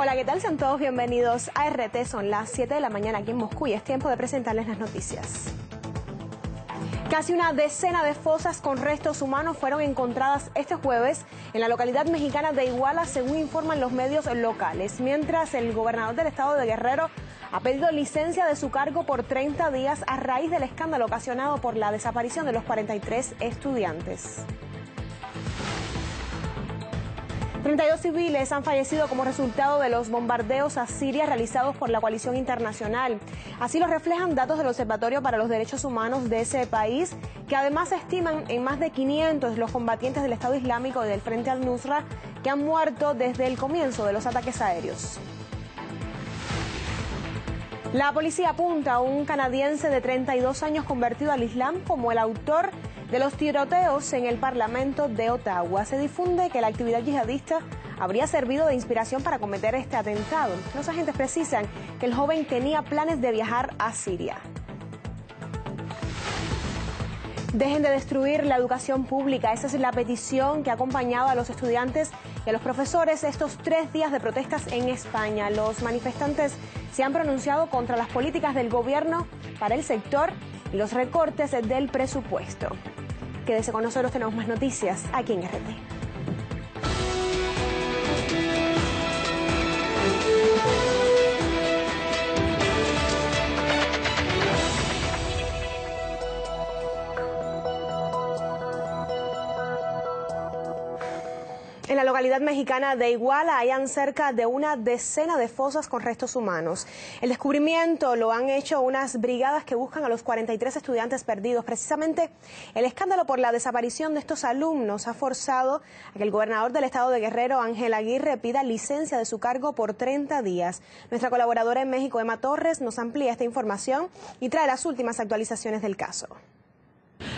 Hola, ¿qué tal? Sean todos bienvenidos a RT. Son las 7 de la mañana aquí en Moscú y es tiempo de presentarles las noticias. Casi una decena de fosas con restos humanos fueron encontradas este jueves en la localidad mexicana de Iguala, según informan los medios locales, mientras el gobernador del estado de Guerrero ha pedido licencia de su cargo por 30 días a raíz del escándalo ocasionado por la desaparición de los 43 estudiantes. 32 civiles han fallecido como resultado de los bombardeos a Siria realizados por la coalición internacional. Así lo reflejan datos del Observatorio para los Derechos Humanos de ese país, que además estiman en más de 500 los combatientes del Estado Islámico y del Frente al-Nusra que han muerto desde el comienzo de los ataques aéreos. La policía apunta a un canadiense de 32 años convertido al Islam como el autor de los tiroteos en el Parlamento de Ottawa. Se difunde que la actividad yihadista habría servido de inspiración para cometer este atentado. Los agentes precisan que el joven tenía planes de viajar a Siria. Dejen de destruir la educación pública. Esa es la petición que ha acompañado a los estudiantes y a los profesores estos 3 días de protestas en España. Los manifestantes se han pronunciado contra las políticas del gobierno para el sector y los recortes del presupuesto. Quédese con nosotros, tenemos más noticias aquí en RT. En la localidad mexicana de Iguala hayan cerca de una decena de fosas con restos humanos. El descubrimiento lo han hecho unas brigadas que buscan a los 43 estudiantes perdidos. Precisamente el escándalo por la desaparición de estos alumnos ha forzado a que el gobernador del estado de Guerrero, Ángel Aguirre, pida licencia de su cargo por 30 días. Nuestra colaboradora en México, Emma Torres, nos amplía esta información y trae las últimas actualizaciones del caso.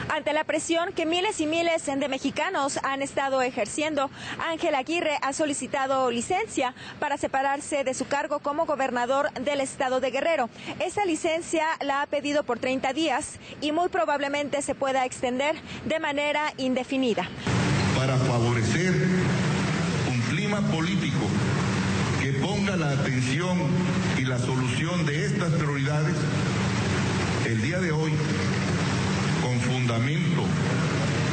Ante la presión que miles y miles de mexicanos han estado ejerciendo, Ángel Aguirre ha solicitado licencia para separarse de su cargo como gobernador del estado de Guerrero. Esa licencia la ha pedido por 30 días y muy probablemente se pueda extender de manera indefinida. Para favorecer un clima político que ponga la atención y la solución de estas prioridades, el día de hoy, con fundamento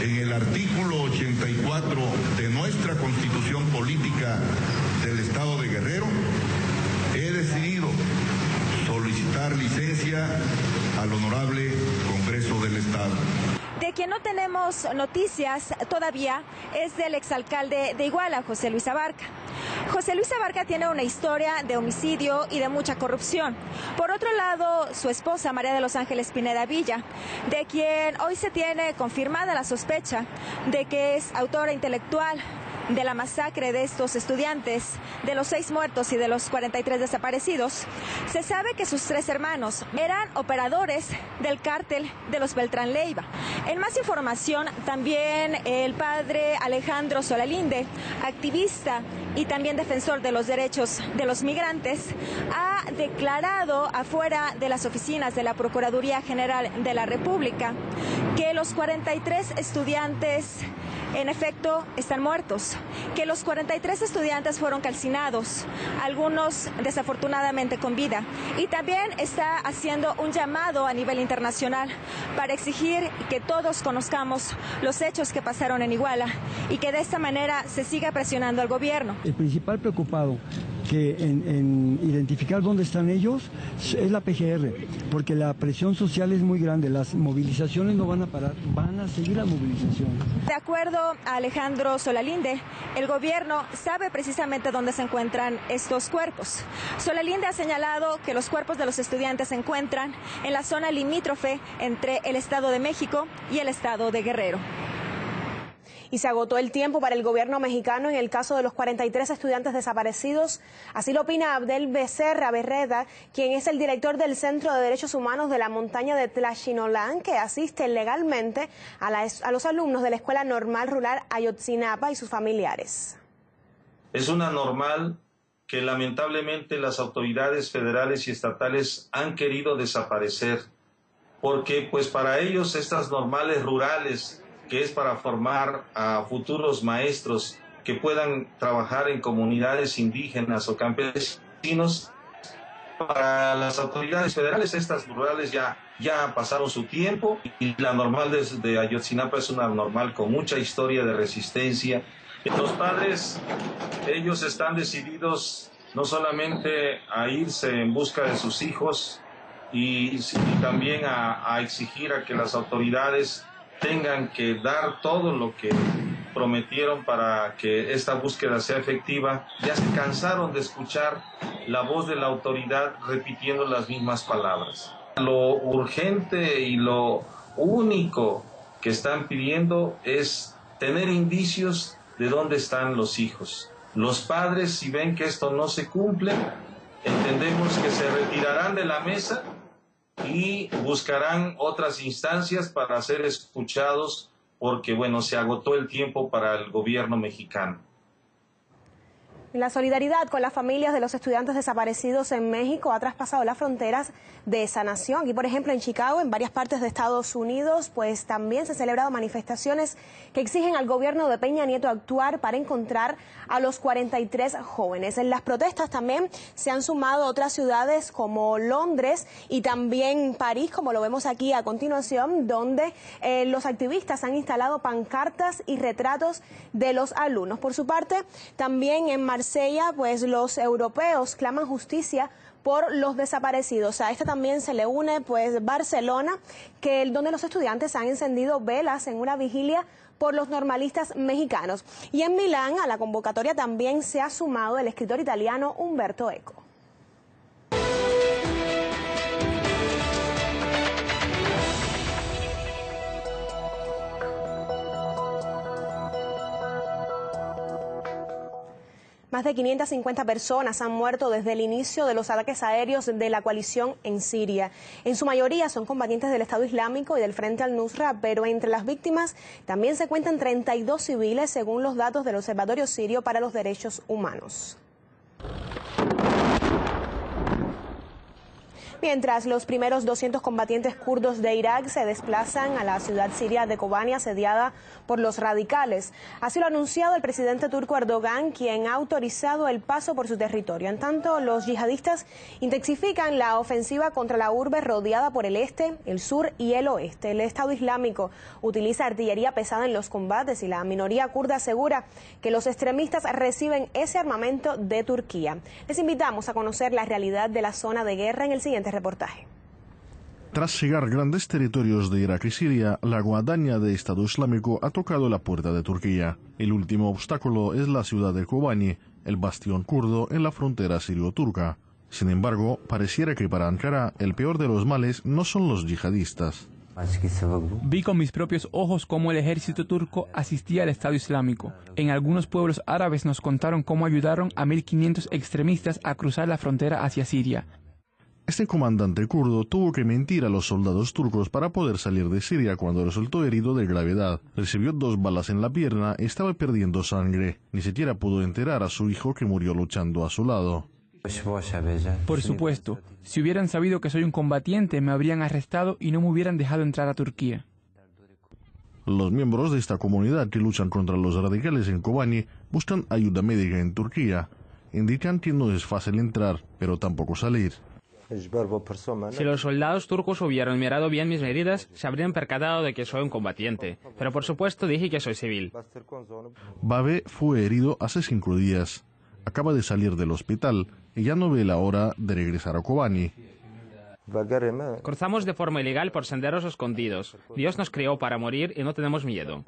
en el artículo 84 de nuestra Constitución Política del Estado de Guerrero, he decidido solicitar licencia al Honorable Congreso del Estado. De quien no tenemos noticias todavía es del exalcalde de Iguala, José Luis Abarca. José Luis Abarca tiene una historia de homicidio y de mucha corrupción. Por otro lado, su esposa, María de los Ángeles Pineda Villa, de quien hoy se tiene confirmada la sospecha de que es autora intelectual de la masacre de estos estudiantes, de los 6 muertos y de los 43 desaparecidos. Se sabe que sus 3 hermanos eran operadores del cártel de los Beltrán Leiva. En más información, también el padre Alejandro Solalinde, activista y también defensor de los derechos de los migrantes, ha declarado afuera de las oficinas de la Procuraduría General de la República que los 43 estudiantes en efecto están muertos, que los 43 estudiantes fueron calcinados, algunos desafortunadamente con vida, y también está haciendo un llamado a nivel internacional para exigir que todos conozcamos los hechos que pasaron en Iguala y que de esta manera se siga presionando al gobierno. El principal preocupado que en identificar dónde están ellos es la PGR, porque la presión social es muy grande, las movilizaciones no van a parar, van a seguir las movilizaciones. De acuerdo a Alejandro Solalinde, el gobierno sabe precisamente dónde se encuentran estos cuerpos. Solalinde ha señalado que los cuerpos de los estudiantes se encuentran en la zona limítrofe entre el Estado de México y el Estado de Guerrero. Y se agotó el tiempo para el gobierno mexicano en el caso de los 43 estudiantes desaparecidos. Así lo opina Abdel Becerra Berreda, quien es el director del Centro de Derechos Humanos de la montaña de Tlaxinolán, que asiste legalmente a los alumnos de la Escuela Normal Rural Ayotzinapa y sus familiares. Es una normal que lamentablemente las autoridades federales y estatales han querido desaparecer, porque pues para ellos estas normales rurales, que es para formar a futuros maestros que puedan trabajar en comunidades indígenas o campesinos. Para las autoridades federales, estas rurales ya pasaron su tiempo, y la normal de Ayotzinapa es una normal con mucha historia de resistencia. Los padres, ellos están decididos no solamente a irse en busca de sus hijos y también a exigir a que las autoridades tengan que dar todo lo que prometieron para que esta búsqueda sea efectiva. Ya se cansaron de escuchar la voz de la autoridad repitiendo las mismas palabras. Lo urgente y lo único que están pidiendo es tener indicios de dónde están los hijos. Los padres, si ven que esto no se cumple, entendemos que se retirarán de la mesa y buscarán otras instancias para ser escuchados, porque bueno, se agotó el tiempo para el gobierno mexicano. La solidaridad con las familias de los estudiantes desaparecidos en México ha traspasado las fronteras de esa nación. Y por ejemplo en Chicago, en varias partes de Estados Unidos, pues también se han celebrado manifestaciones que exigen al gobierno de Peña Nieto actuar para encontrar a los 43 jóvenes. En las protestas también se han sumado otras ciudades como Londres y también París, como lo vemos aquí a continuación, donde los activistas han instalado pancartas y retratos de los alumnos. Por su parte, también en Marsella, pues los europeos claman justicia por los desaparecidos. A esta también se le une pues Barcelona, donde los estudiantes han encendido velas en una vigilia por los normalistas mexicanos. Y en Milán, a la convocatoria también se ha sumado el escritor italiano Umberto Eco. Más de 550 personas han muerto desde el inicio de los ataques aéreos de la coalición en Siria. En su mayoría son combatientes del Estado Islámico y del Frente al-Nusra, pero entre las víctimas también se cuentan 32 civiles, según los datos del Observatorio Sirio para los Derechos Humanos. Mientras los primeros 200 combatientes kurdos de Irak se desplazan a la ciudad siria de Kobani, asediada por los radicales. Así lo ha anunciado el presidente turco Erdogan, quien ha autorizado el paso por su territorio. En tanto, los yihadistas intensifican la ofensiva contra la urbe rodeada por el este, el sur y el oeste. El Estado Islámico utiliza artillería pesada en los combates y la minoría kurda asegura que los extremistas reciben ese armamento de Turquía. Les invitamos a conocer la realidad de la zona de guerra en el siguiente reportaje. Tras llegar grandes territorios de Irak y Siria, la guadaña de Estado Islámico ha tocado la puerta de Turquía. El último obstáculo es la ciudad de Kobani, el bastión kurdo en la frontera sirio-turca. Sin embargo, pareciera que para Ankara el peor de los males no son los yihadistas. Vi con mis propios ojos cómo el ejército turco asistía al Estado Islámico. En algunos pueblos árabes nos contaron cómo ayudaron a 1.500 extremistas a cruzar la frontera hacia Siria. Este comandante kurdo tuvo que mentir a los soldados turcos para poder salir de Siria cuando resultó herido de gravedad. Recibió 2 balas en la pierna y estaba perdiendo sangre. Ni siquiera pudo enterrar a su hijo que murió luchando a su lado. Por supuesto, si hubieran sabido que soy un combatiente, me habrían arrestado y no me hubieran dejado entrar a Turquía. Los miembros de esta comunidad que luchan contra los radicales en Kobani buscan ayuda médica en Turquía. Indican que no es fácil entrar, pero tampoco salir. Si los soldados turcos hubieran mirado bien mis heridas, se habrían percatado de que soy un combatiente. Pero por supuesto dije que soy civil. Babe fue herido hace 5 días. Acaba de salir del hospital y ya no ve la hora de regresar a Kobani. Cruzamos de forma ilegal por senderos escondidos. Dios nos creó para morir y no tenemos miedo.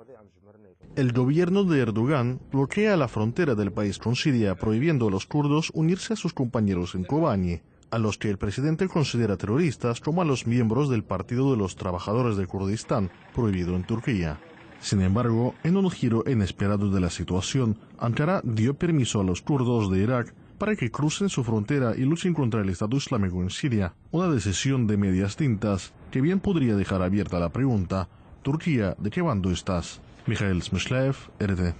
El gobierno de Erdogan bloquea la frontera del país con Siria, prohibiendo a los kurdos unirse a sus compañeros en Kobani, a los que el presidente considera terroristas, como a los miembros del Partido de los Trabajadores de Kurdistán, prohibido en Turquía. Sin embargo, en un giro inesperado de la situación, Ankara dio permiso a los kurdos de Irak para que crucen su frontera y luchen contra el Estado Islámico en Siria, una decisión de medias tintas que bien podría dejar abierta la pregunta: ¿Turquía, de qué bando estás? Mikhail Smyslev, RT.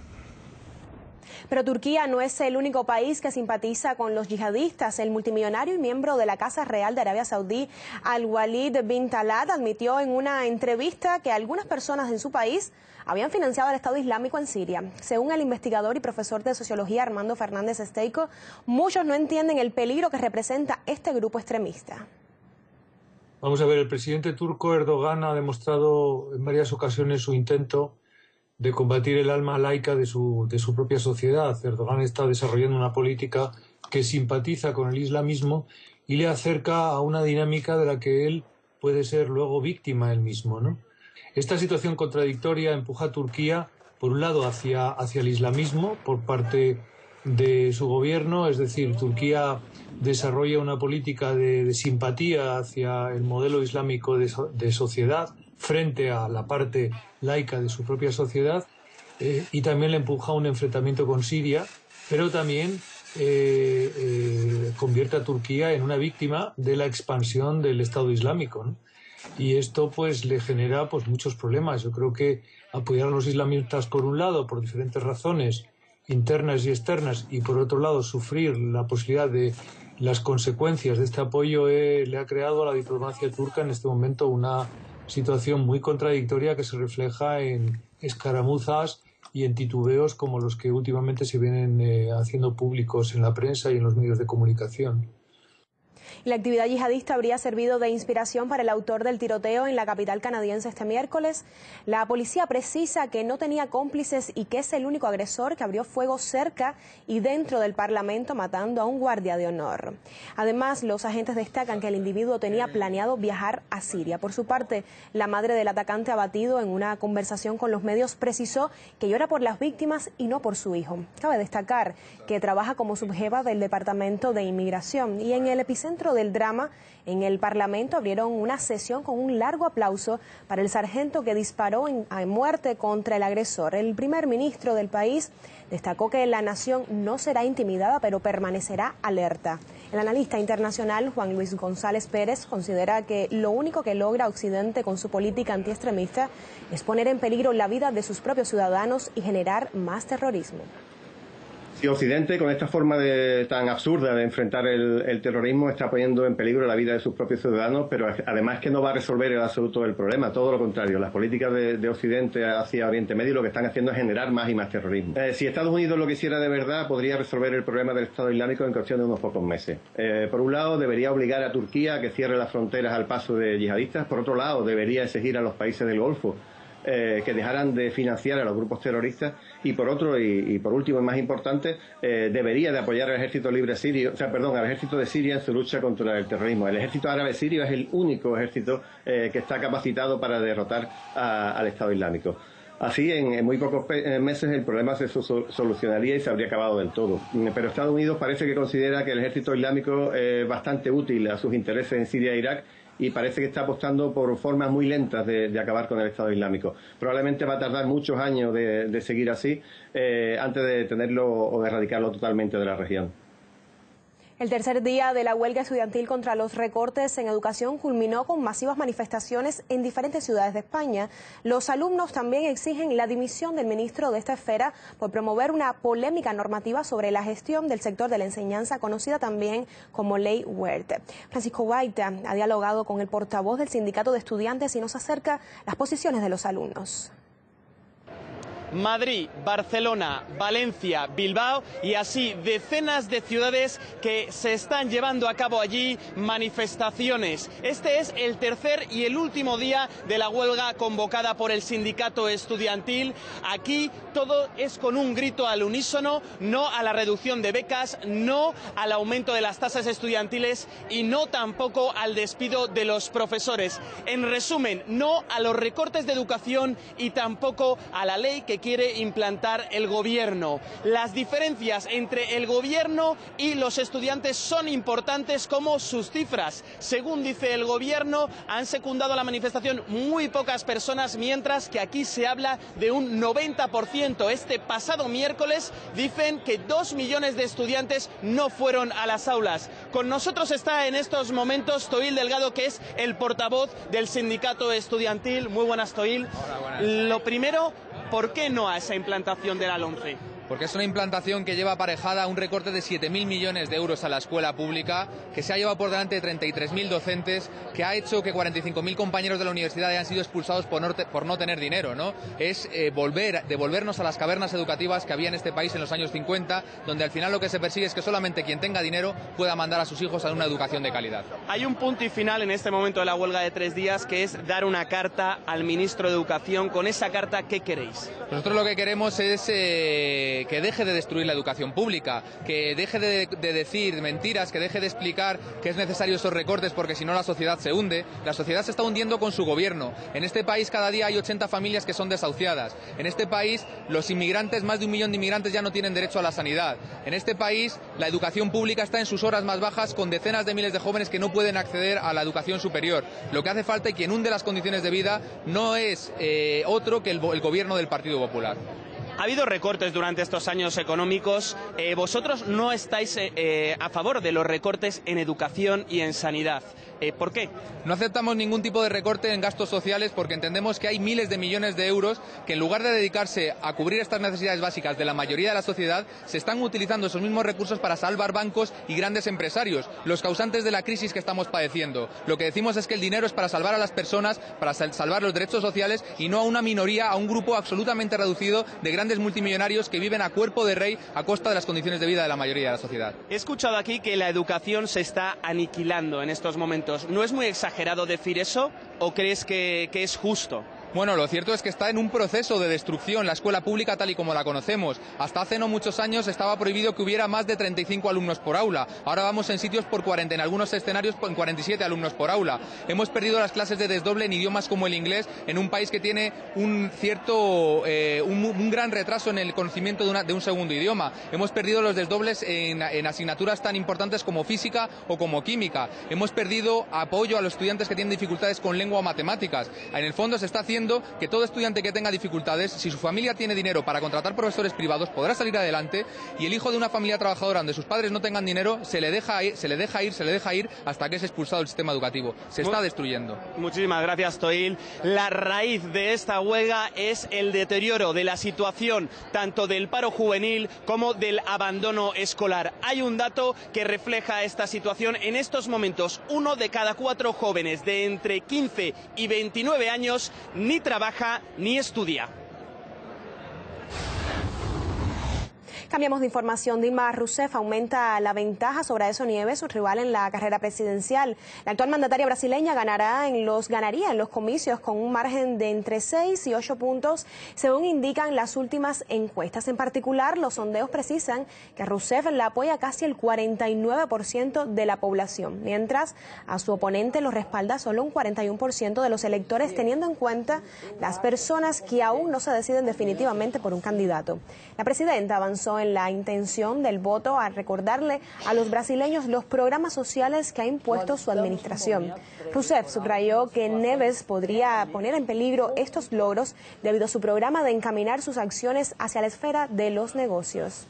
Pero Turquía no es el único país que simpatiza con los yihadistas. El multimillonario y miembro de la Casa Real de Arabia Saudí, Al-Walid bin Talal, admitió en una entrevista que algunas personas en su país habían financiado al Estado Islámico en Siria. Según el investigador y profesor de sociología Armando Fernández Esteico, muchos no entienden el peligro que representa este grupo extremista. Vamos a ver, el presidente turco Erdogan ha demostrado en varias ocasiones su intento de combatir el alma laica de su propia sociedad. Erdogan está desarrollando una política que simpatiza con el islamismo y le acerca a una dinámica de la que él puede ser luego víctima él mismo, ¿no? Esta situación contradictoria empuja a Turquía, por un lado, hacia el islamismo por parte de su gobierno, es decir, Turquía desarrolla una política de simpatía hacia el modelo islámico de sociedad frente a la parte laica de su propia sociedad, y también le empuja a un enfrentamiento con Siria, pero también convierte a Turquía en una víctima de la expansión del Estado Islámico, ¿no? Y esto pues le genera pues muchos problemas. Yo creo que apoyar a los islamistas por un lado por diferentes razones internas y externas, y por otro lado sufrir la posibilidad de las consecuencias de este apoyo, le ha creado a la diplomacia turca en este momento una situación muy contradictoria que se refleja en escaramuzas y en titubeos como los que últimamente se vienen haciendo públicos en la prensa y en los medios de comunicación. La actividad yihadista habría servido de inspiración para el autor del tiroteo en la capital canadiense este miércoles. La policía precisa que no tenía cómplices y que es el único agresor que abrió fuego cerca y dentro del Parlamento, matando a un guardia de honor. Además, los agentes destacan que el individuo tenía planeado viajar a Siria. Por su parte, la madre del atacante abatido, en una conversación con los medios, precisó que llora por las víctimas y no por su hijo. Cabe destacar que trabaja como subjefa del Departamento de Inmigración, y en el epicentro del drama, en el Parlamento, abrieron una sesión con un largo aplauso para el sargento que disparó a muerte contra el agresor. El primer ministro del país destacó que la nación no será intimidada, pero permanecerá alerta. El analista internacional Juan Luis González Pérez considera que lo único que logra Occidente con su política antiextremista es poner en peligro la vida de sus propios ciudadanos y generar más terrorismo. Si Occidente, con esta forma tan absurda de enfrentar el terrorismo, está poniendo en peligro la vida de sus propios ciudadanos, pero además que no va a resolver el absoluto del problema, todo lo contrario. Las políticas de Occidente hacia Oriente Medio lo que están haciendo es generar más y más terrorismo. Si Estados Unidos lo quisiera de verdad, podría resolver el problema del Estado Islámico en cuestión de unos pocos meses. Por un lado, debería obligar a Turquía a que cierre las fronteras al paso de yihadistas. Por otro lado, debería exigir a los países del Golfo que dejaran de financiar a los grupos terroristas, y por otro, y por último y más importante, debería de apoyar al ejército libre sirio, al ejército de Siria en su lucha contra el terrorismo. El ejército árabe sirio es el único ejército que está capacitado para derrotar al Estado Islámico. Así, en muy pocos meses el problema se solucionaría y se habría acabado del todo. Pero Estados Unidos parece que considera que el ejército islámico es bastante útil a sus intereses en Siria e Irak, y parece que está apostando por formas muy lentas de acabar con el Estado Islámico. Probablemente va a tardar muchos años de seguir así antes de tenerlo o de erradicarlo totalmente de la región. El tercer día de la huelga estudiantil contra los recortes en educación culminó con masivas manifestaciones en diferentes ciudades de España. Los alumnos también exigen la dimisión del ministro de esta esfera por promover una polémica normativa sobre la gestión del sector de la enseñanza, conocida también como Ley Wert. Francisco Guaita ha dialogado con el portavoz del Sindicato de Estudiantes y nos acerca las posiciones de los alumnos. Madrid, Barcelona, Valencia, Bilbao y así decenas de ciudades que se están llevando a cabo allí manifestaciones. Este es el tercer y el último día de la huelga convocada por el sindicato estudiantil. Aquí todo es con un grito al unísono: no a la reducción de becas, no al aumento de las tasas estudiantiles y no tampoco al despido de los profesores. En resumen, no a los recortes de educación y tampoco a la ley que quiere implantar el gobierno. Las diferencias entre el gobierno y los estudiantes son importantes, como sus cifras. Según dice el gobierno, han secundado la manifestación muy pocas personas, mientras que aquí se habla de un 90%. Este pasado miércoles dicen que 2 millones de estudiantes no fueron a las aulas. Con nosotros está en estos momentos Toil Delgado, que es el portavoz del sindicato estudiantil. Muy buenas, Toil. Hola, buenas. Lo primero, ¿por qué no a esa implantación de la LOMCE? porque es una implantación que lleva aparejada un recorte de 7.000 millones de euros a la escuela pública, que se ha llevado por delante de 33.000 docentes, que ha hecho que 45.000 compañeros de la universidad hayan sido expulsados por no tener dinero, ¿no? Es devolvernos a las cavernas educativas que había en este país en los años 50, donde al final lo que se persigue es que solamente quien tenga dinero pueda mandar a sus hijos a una educación de calidad. Hay un punto y final en este momento de la huelga de 3 días, que es dar una carta al ministro de Educación. Con esa carta, ¿qué queréis? Nosotros lo que queremos es que deje de destruir la educación pública, que deje de decir mentiras, que deje de explicar que es necesario esos recortes, porque si no la sociedad se hunde. La sociedad se está hundiendo con su gobierno. En este país cada día hay 80 familias que son desahuciadas. En este país los inmigrantes, más de 1 millón de inmigrantes, ya no tienen derecho a la sanidad. En este país la educación pública está en sus horas más bajas, con decenas de miles de jóvenes que no pueden acceder a la educación superior. Lo que hace falta y quien hunde las condiciones de vida no es otro que el gobierno del Partido Popular. Ha habido recortes durante estos años económicos. Vosotros no estáis a favor de los recortes en educación y en sanidad. ¿Por qué? No aceptamos ningún tipo de recorte en gastos sociales porque entendemos que hay miles de millones de euros que, en lugar de dedicarse a cubrir estas necesidades básicas de la mayoría de la sociedad, se están utilizando esos mismos recursos para salvar bancos y grandes empresarios, los causantes de la crisis que estamos padeciendo. Lo que decimos es que el dinero es para salvar a las personas, para salvar los derechos sociales, y no a una minoría, a un grupo absolutamente reducido de grandes multimillonarios que viven a cuerpo de rey a costa de las condiciones de vida de la mayoría de la sociedad. He escuchado aquí que la educación se está aniquilando en estos momentos. ¿No es muy exagerado decir eso o crees que es justo? Bueno, lo cierto es que está en un proceso de destrucción la escuela pública tal y como la conocemos. Hasta hace no muchos años estaba prohibido que hubiera más de 35 alumnos por aula. Ahora vamos en sitios por 40, en algunos escenarios en 47 alumnos por aula. Hemos perdido las clases de desdoble en idiomas como el inglés, en un país que tiene un gran retraso en el conocimiento de un segundo idioma. Hemos perdido los desdobles en asignaturas tan importantes como física o como química. Hemos perdido apoyo a los estudiantes que tienen dificultades con lengua o matemáticas. En el fondo se está haciendo que todo estudiante que tenga dificultades, si su familia tiene dinero para contratar profesores privados, podrá salir adelante, y el hijo de una familia trabajadora donde sus padres no tengan dinero se le deja ir hasta que es expulsado del sistema educativo. Se está destruyendo. Muchísimas gracias, Toil. La raíz de esta huelga es el deterioro de la situación tanto del paro juvenil como del abandono escolar. Hay un dato que refleja esta situación. En estos momentos, 1 de cada 4 jóvenes de entre 15 y 29 años ni trabaja ni estudia. Cambiamos de información. Dilma Rousseff aumenta la ventaja sobre Aécio Neves, su rival en la carrera presidencial. La actual mandataria brasileña ganaría en los comicios con un margen de entre 6 y 8 puntos, según indican las últimas encuestas. En particular, los sondeos precisan que Rousseff la apoya casi el 49% de la población, mientras a su oponente lo respalda solo un 41% de los electores, teniendo en cuenta las personas que aún no se deciden definitivamente por un candidato. La presidenta avanzó en la intención del voto al recordarle a los brasileños los programas sociales que ha impuesto su administración. Rousseff subrayó que Neves podría poner en peligro estos logros debido a su programa de encaminar sus acciones hacia la esfera de los negocios.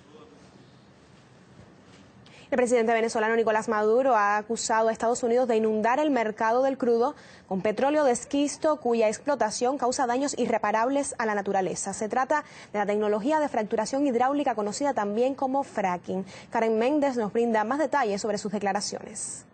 El presidente venezolano Nicolás Maduro ha acusado a Estados Unidos de inundar el mercado del crudo con petróleo de esquisto, cuya explotación causa daños irreparables a la naturaleza. Se trata de la tecnología de fracturación hidráulica conocida también como fracking. Karen Méndez nos brinda más detalles sobre sus declaraciones.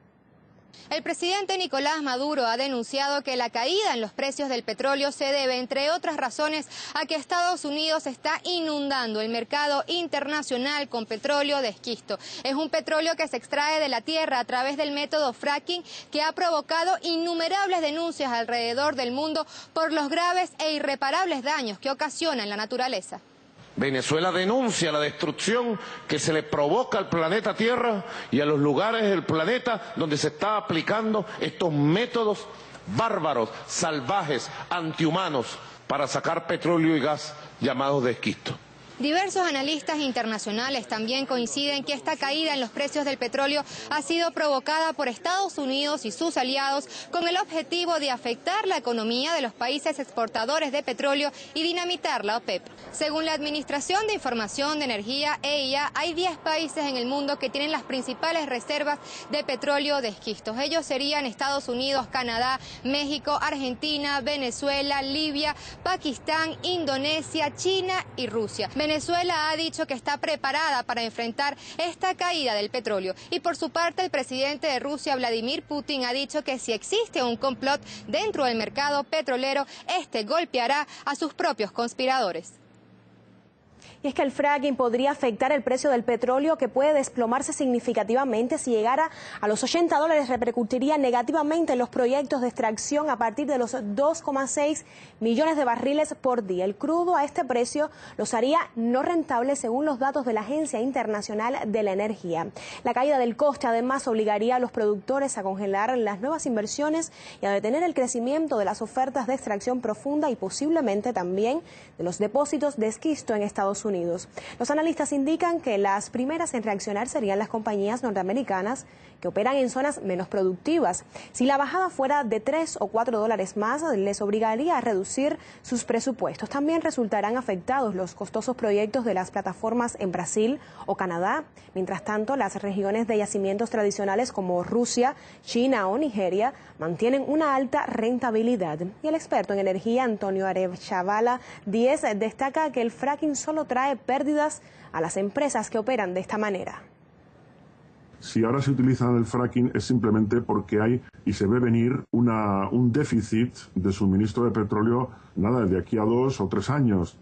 El presidente Nicolás Maduro ha denunciado que la caída en los precios del petróleo se debe, entre otras razones, a que Estados Unidos está inundando el mercado internacional con petróleo de esquisto. Es un petróleo que se extrae de la tierra a través del método fracking, que ha provocado innumerables denuncias alrededor del mundo por los graves e irreparables daños que ocasiona en la naturaleza. Venezuela denuncia la destrucción que se le provoca al planeta Tierra y a los lugares del planeta donde se está aplicando estos métodos bárbaros, salvajes, antihumanos para sacar petróleo y gas llamados de esquisto. Diversos analistas internacionales también coinciden que esta caída en los precios del petróleo ha sido provocada por Estados Unidos y sus aliados con el objetivo de afectar la economía de los países exportadores de petróleo y dinamitar la OPEP. Según la Administración de Información de Energía, EIA, hay 10 países en el mundo que tienen las principales reservas de petróleo de esquistos. Ellos serían Estados Unidos, Canadá, México, Argentina, Venezuela, Libia, Pakistán, Indonesia, China y Rusia. Venezuela ha dicho que está preparada para enfrentar esta caída del petróleo. Y por su parte, el presidente de Rusia, Vladimir Putin, ha dicho que si existe un complot dentro del mercado petrolero, este golpeará a sus propios conspiradores. Y es que el fracking podría afectar el precio del petróleo, que puede desplomarse significativamente. Si llegara a los $80, repercutiría negativamente en los proyectos de extracción a partir de los 2,6 millones de barriles por día. El crudo a este precio los haría no rentables, según los datos de la Agencia Internacional de la Energía. La caída del coste además obligaría a los productores a congelar las nuevas inversiones y a detener el crecimiento de las ofertas de extracción profunda y posiblemente también de los depósitos de esquisto en Estados Unidos. Los analistas indican que las primeras en reaccionar serían las compañías norteamericanas que operan en zonas menos productivas. Si la bajada fuera de $3 o $4 más, les obligaría a reducir sus presupuestos. También resultarán afectados los costosos proyectos de las plataformas en Brasil o Canadá. Mientras tanto, las regiones de yacimientos tradicionales como Rusia, China o Nigeria mantienen una alta rentabilidad. Y el experto en energía, Antonio Arechavala Díez, destaca que el fracking solo trae pérdidas a las empresas que operan de esta manera. Si ahora se utiliza el fracking es simplemente porque hay y se ve venir un déficit de suministro de petróleo, nada, de aquí a 2 o 3 años.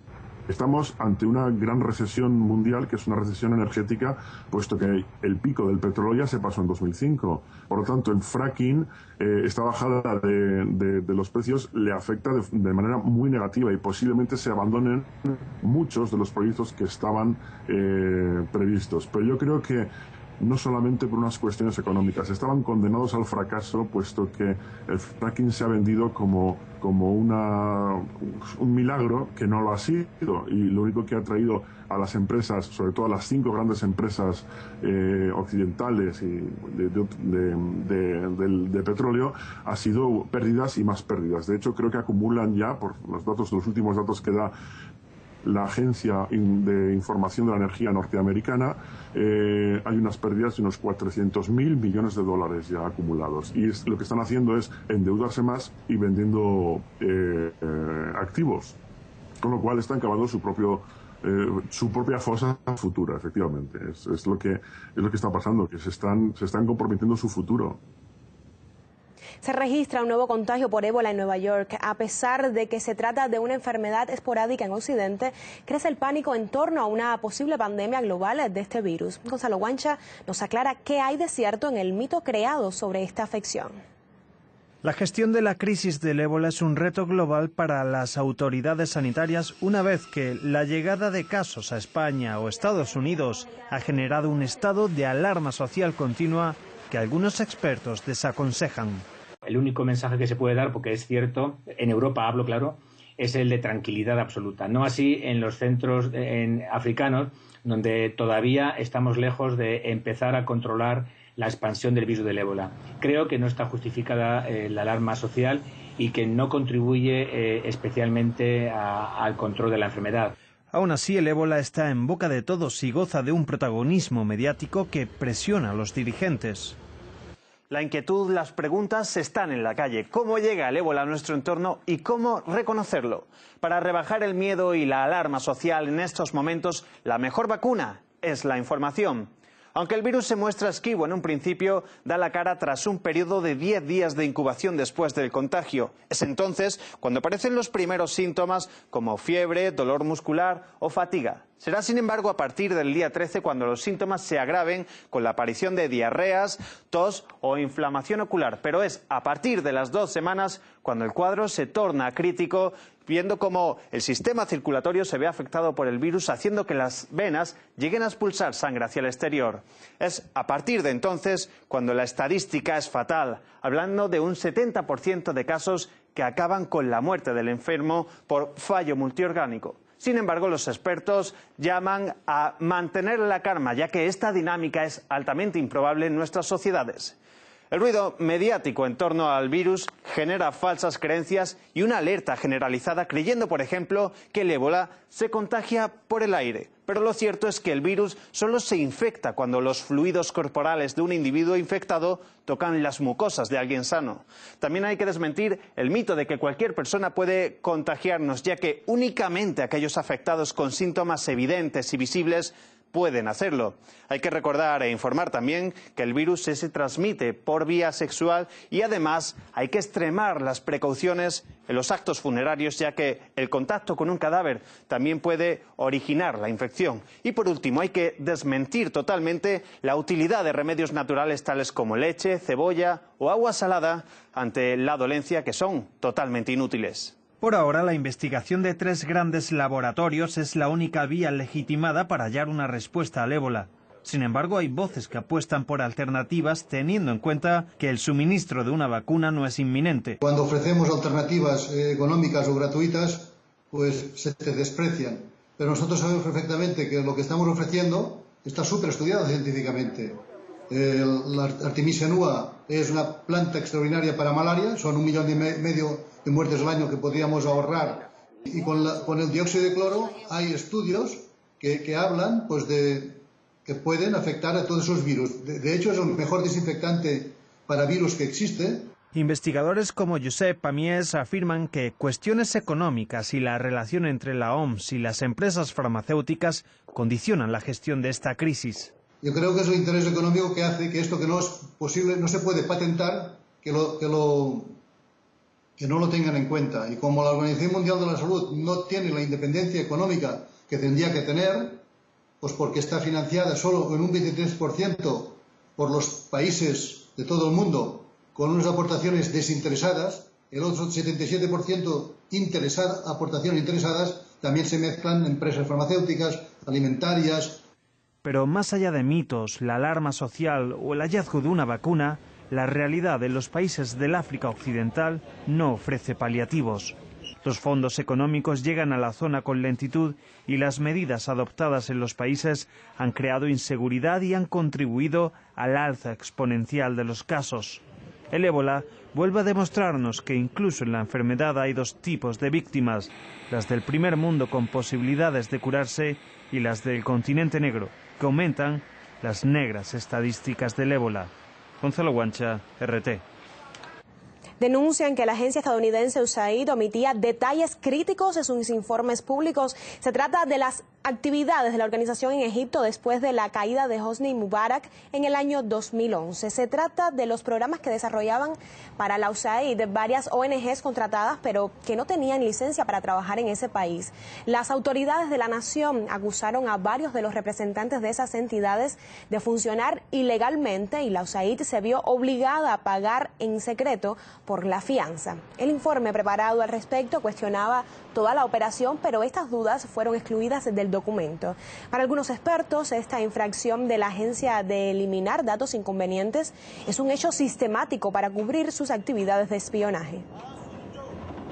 Estamos ante una gran recesión mundial, que es una recesión energética, puesto que el pico del petróleo ya se pasó en 2005. Por lo tanto, el fracking, esta bajada de los precios, le afecta de manera muy negativa y posiblemente se abandonen muchos de los proyectos que estaban previstos. Pero yo creo que no solamente por unas cuestiones económicas, estaban condenados al fracaso, puesto que el fracking se ha vendido como un milagro, que no lo ha sido, y lo único que ha traído a las empresas, sobre todo a las 5 grandes empresas occidentales y de petróleo, ha sido pérdidas y más pérdidas. De hecho, creo que acumulan ya, por los últimos datos que da la Agencia de Información de la Energía norteamericana, hay unas pérdidas de unos 400.000 millones de dólares ya acumulados. Y lo que están haciendo es endeudarse más y vendiendo activos. Con lo cual están cavando su propia fosa futura, efectivamente. Es lo que está pasando, que se están comprometiendo su futuro. Se registra un nuevo contagio por ébola en Nueva York. A pesar de que se trata de una enfermedad esporádica en Occidente, crece el pánico en torno a una posible pandemia global de este virus. Gonzalo Guancha nos aclara qué hay de cierto en el mito creado sobre esta afección. La gestión de la crisis del ébola es un reto global para las autoridades sanitarias, una vez que la llegada de casos a España o Estados Unidos ha generado un estado de alarma social continua que algunos expertos desaconsejan. El único mensaje que se puede dar, porque es cierto, en Europa hablo claro, es el de tranquilidad absoluta. No así en los centros africanos, donde todavía estamos lejos de empezar a controlar la expansión del virus del ébola. Creo que no está justificada la alarma social y que no contribuye especialmente al control de la enfermedad. Aún así, el ébola está en boca de todos y goza de un protagonismo mediático que presiona a los dirigentes. La inquietud, las preguntas están en la calle. ¿Cómo llega el ébola a nuestro entorno y cómo reconocerlo? Para rebajar el miedo y la alarma social en estos momentos, la mejor vacuna es la información. Aunque el virus se muestra esquivo en un principio, da la cara tras un periodo de 10 días de incubación después del contagio. Es entonces cuando aparecen los primeros síntomas como fiebre, dolor muscular o fatiga. Será, sin embargo, a partir del día 13 cuando los síntomas se agraven con la aparición de diarreas, tos o inflamación ocular. Pero es a partir de las 2 semanas cuando el cuadro se torna crítico, viendo cómo el sistema circulatorio se ve afectado por el virus, haciendo que las venas lleguen a expulsar sangre hacia el exterior. Es a partir de entonces cuando la estadística es fatal, hablando de un 70% de casos que acaban con la muerte del enfermo por fallo multiorgánico. Sin embargo, los expertos llaman a mantener la calma, ya que esta dinámica es altamente improbable en nuestras sociedades. El ruido mediático en torno al virus genera falsas creencias y una alerta generalizada, creyendo, por ejemplo, que el ébola se contagia por el aire. Pero lo cierto es que el virus solo se infecta cuando los fluidos corporales de un individuo infectado tocan las mucosas de alguien sano. También hay que desmentir el mito de que cualquier persona puede contagiarnos, ya que únicamente aquellos afectados con síntomas evidentes y visibles pueden hacerlo. Hay que recordar e informar también que el virus se transmite por vía sexual y además hay que extremar las precauciones en los actos funerarios, ya que el contacto con un cadáver también puede originar la infección. Y por último, hay que desmentir totalmente la utilidad de remedios naturales tales como leche, cebolla o agua salada ante la dolencia, que son totalmente inútiles. Por ahora, la investigación de 3 grandes laboratorios es la única vía legitimada para hallar una respuesta al ébola. Sin embargo, hay voces que apuestan por alternativas, teniendo en cuenta que el suministro de una vacuna no es inminente. Cuando ofrecemos alternativas económicas o gratuitas, pues se te desprecian. Pero nosotros sabemos perfectamente que lo que estamos ofreciendo está súper estudiado científicamente. La Artemisia annua es una planta extraordinaria para malaria, son 1,5 millones de muertes al año que podríamos ahorrar. Y con el dióxido de cloro hay estudios que hablan pues que pueden afectar a todos esos virus. De hecho, es el mejor desinfectante para virus que existe. Investigadores como Josep Pamies afirman que cuestiones económicas y la relación entre la OMS y las empresas farmacéuticas condicionan la gestión de esta crisis. Yo creo que es el interés económico que hace que esto que no es posible, no se puede patentar, que no lo tengan en cuenta. Y como la Organización Mundial de la Salud no tiene la independencia económica que tendría que tener, pues porque está financiada solo en un 23% por los países de todo el mundo, con unas aportaciones desinteresadas, el otro 77% aportaciones interesadas, también se mezclan empresas farmacéuticas, alimentarias. Pero más allá de mitos, la alarma social o el hallazgo de una vacuna, la realidad en los países del África Occidental no ofrece paliativos. Los fondos económicos llegan a la zona con lentitud y las medidas adoptadas en los países han creado inseguridad y han contribuido al alza exponencial de los casos. El ébola vuelve a demostrarnos que incluso en la enfermedad hay 2 tipos de víctimas, las del primer mundo con posibilidades de curarse y las del continente negro, que aumentan las negras estadísticas del ébola. Gonzalo Guancha, RT. Denuncian que la agencia estadounidense USAID omitía detalles críticos en sus informes públicos. Se trata de las actividades de la organización en Egipto después de la caída de Hosni Mubarak en el año 2011. Se trata de los programas que desarrollaban para la USAID varias ONGs contratadas, pero que no tenían licencia para trabajar en ese país. Las autoridades de la nación acusaron a varios de los representantes de esas entidades de funcionar ilegalmente y la USAID se vio obligada a pagar en secreto por la fianza. El informe preparado al respecto cuestionaba toda la operación, pero estas dudas fueron excluidas del documento. Para algunos expertos, esta infracción de la agencia de eliminar datos inconvenientes es un hecho sistemático para cubrir sus actividades de espionaje.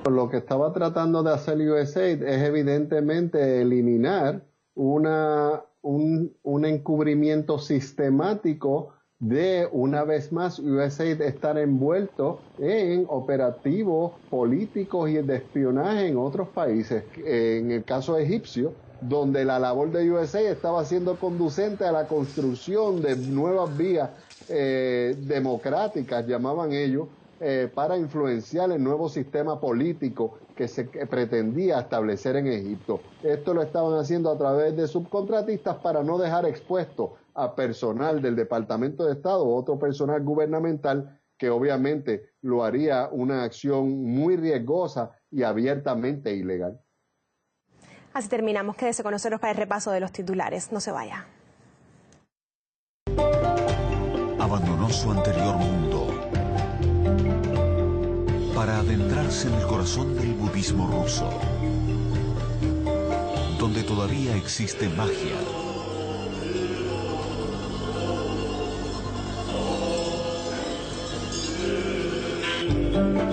Lo que estaba tratando de hacer USAID es evidentemente eliminar un encubrimiento sistemático de, una vez más, USAID estar envuelto en operativos políticos y de espionaje en otros países. En el caso egipcio, donde la labor de USAID estaba siendo conducente a la construcción de nuevas vías democráticas, llamaban ellos, para influenciar el nuevo sistema político que se pretendía establecer en Egipto. Esto lo estaban haciendo a través de subcontratistas para no dejar expuesto a personal del Departamento de Estado o otro personal gubernamental que obviamente lo haría una acción muy riesgosa y abiertamente ilegal. Así terminamos. Quédese con nosotros para el repaso de los titulares. No se vaya. Abandonó su anterior mundo para adentrarse en el corazón del budismo ruso, donde todavía existe magia,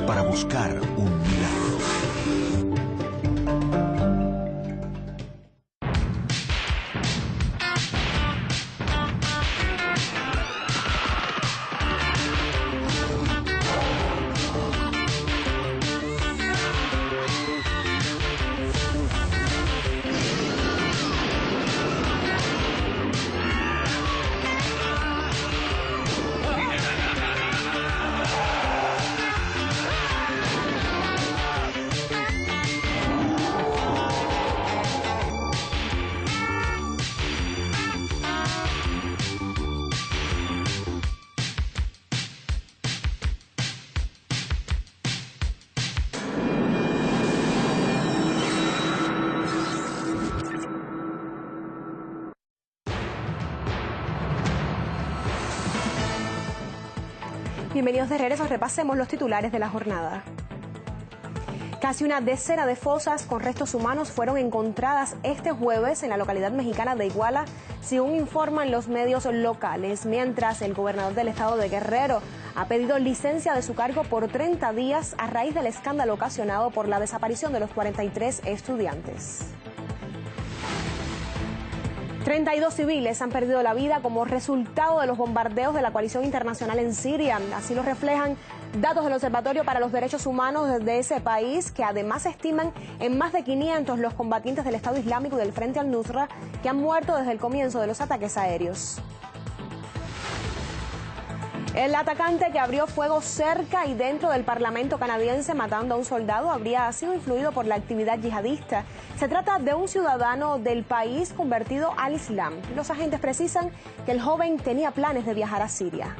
para buscar un milagro. Bienvenidos de regreso, repasemos los titulares de la jornada. Casi una decena de fosas con restos humanos fueron encontradas este jueves en la localidad mexicana de Iguala, según informan los medios locales, mientras el gobernador del estado de Guerrero ha pedido licencia de su cargo por 30 días a raíz del escándalo ocasionado por la desaparición de los 43 estudiantes. 32 civiles han perdido la vida como resultado de los bombardeos de la coalición internacional en Siria. Así lo reflejan datos del Observatorio para los Derechos Humanos de ese país, que además estiman en más de 500 los combatientes del Estado Islámico y del Frente al-Nusra que han muerto desde el comienzo de los ataques aéreos. El atacante que abrió fuego cerca y dentro del Parlamento canadiense matando a un soldado habría sido influido por la actividad yihadista. Se trata de un ciudadano del país convertido al Islam. Los agentes precisan que el joven tenía planes de viajar a Siria.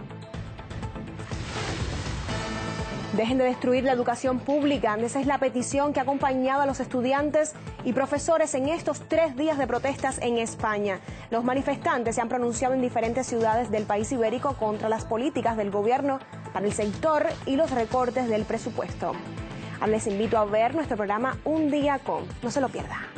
Dejen de destruir la educación pública. Esa es la petición que ha acompañado a los estudiantes y profesores en estos 3 días de protestas en España. Los manifestantes se han pronunciado en diferentes ciudades del país ibérico contra las políticas del gobierno para el sector y los recortes del presupuesto. Ahora les invito a ver nuestro programa Un Día Con. No se lo pierda.